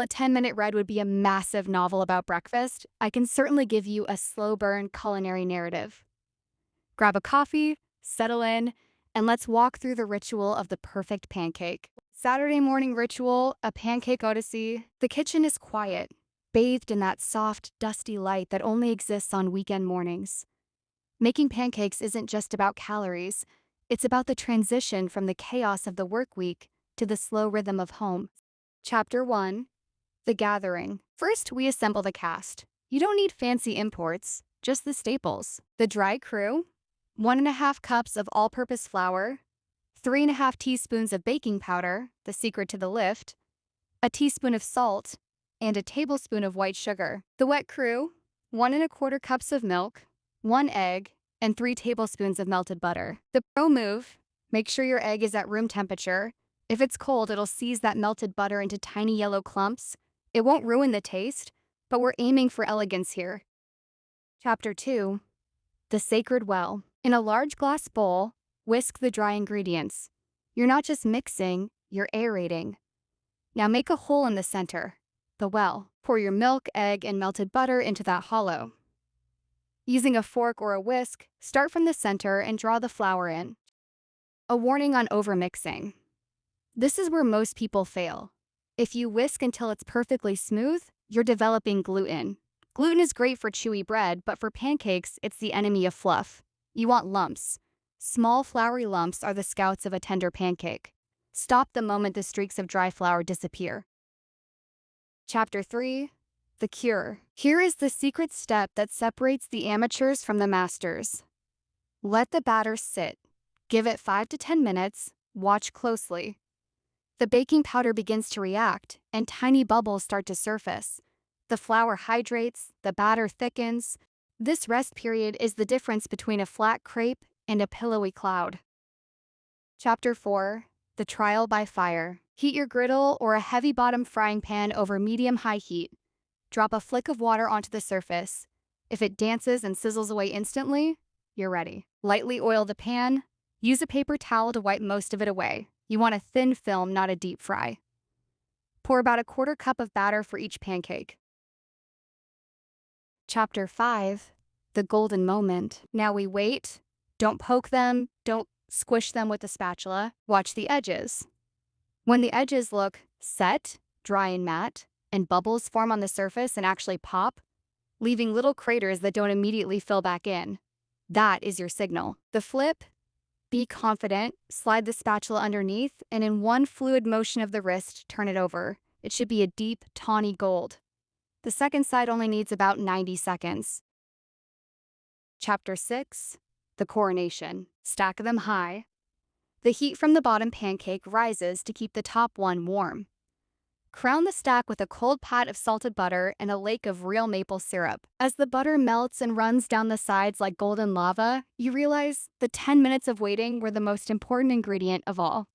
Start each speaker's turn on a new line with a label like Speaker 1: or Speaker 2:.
Speaker 1: a 10-minute read would be a massive novel about breakfast, I can certainly give you a slow burn culinary narrative. Grab a coffee, settle in, and let's walk through the ritual of the perfect pancake. Saturday morning ritual, a pancake odyssey. The kitchen is quiet, bathed in that soft, dusty light that only exists on weekend mornings. Making pancakes isn't just about calories, it's about the transition from the chaos of the work week to the slow rhythm of home. Chapter 1. The Gathering. First, we assemble the cast. You don't need fancy imports, just the staples. The dry crew, 1.5 cups of all-purpose flour, 3.5 teaspoons of baking powder, the secret to the lift, a teaspoon of salt, and a tablespoon of white sugar. The wet crew, 1.25 cups of milk, 1 egg, and 3 tablespoons of melted butter. The pro move, make sure your egg is at room temperature. If it's cold, it'll seize that melted butter into tiny yellow clumps. It won't ruin the taste, but we're aiming for elegance here. Chapter 2. The Sacred Well. In a large glass bowl, whisk the dry ingredients. You're not just mixing, you're aerating. Now make a hole in the center, the well. Pour your milk, egg, and melted butter into that hollow. Using a fork or a whisk, start from the center and draw the flour in. A warning on overmixing. This is where most people fail. If you whisk until it's perfectly smooth, you're developing gluten. Gluten is great for chewy bread, but for pancakes, it's the enemy of fluff. You want lumps. Small floury lumps are the scouts of a tender pancake. Stop the moment the streaks of dry flour disappear. Chapter 3. The Cure. Here is the secret step that separates the amateurs from the masters. Let the batter sit. Give it 5 to 10 minutes. Watch closely. The baking powder begins to react, and tiny bubbles start to surface. The flour hydrates, the batter thickens. This rest period is the difference between a flat crepe and a pillowy cloud. Chapter 4. The Trial by Fire. Heat your griddle or a heavy-bottom frying pan over medium-high heat. Drop a flick of water onto the surface. If it dances and sizzles away instantly, you're ready. Lightly oil the pan. Use a paper towel to wipe most of it away. You want a thin film, not a deep fry. Pour about 1/4 cup of batter for each pancake. Chapter 5. The Golden Moment. Now we wait. Don't poke them. Don't squish them with a spatula. Watch the edges. When the edges look set, dry and matte, and bubbles form on the surface and actually pop, leaving little craters that don't immediately fill back in, that is your signal. The flip. Be confident, slide the spatula underneath, and in one fluid motion of the wrist, turn it over. It should be a deep, tawny gold. The second side only needs about 90 seconds. Chapter 6. The Coronation. Stack them high. The heat from the bottom pancake rises to keep the top one warm. Crown the stack with a cold pat of salted butter and a lake of real maple syrup. As the butter melts and runs down the sides like golden lava, you realize the 10 minutes of waiting were the most important ingredient of all.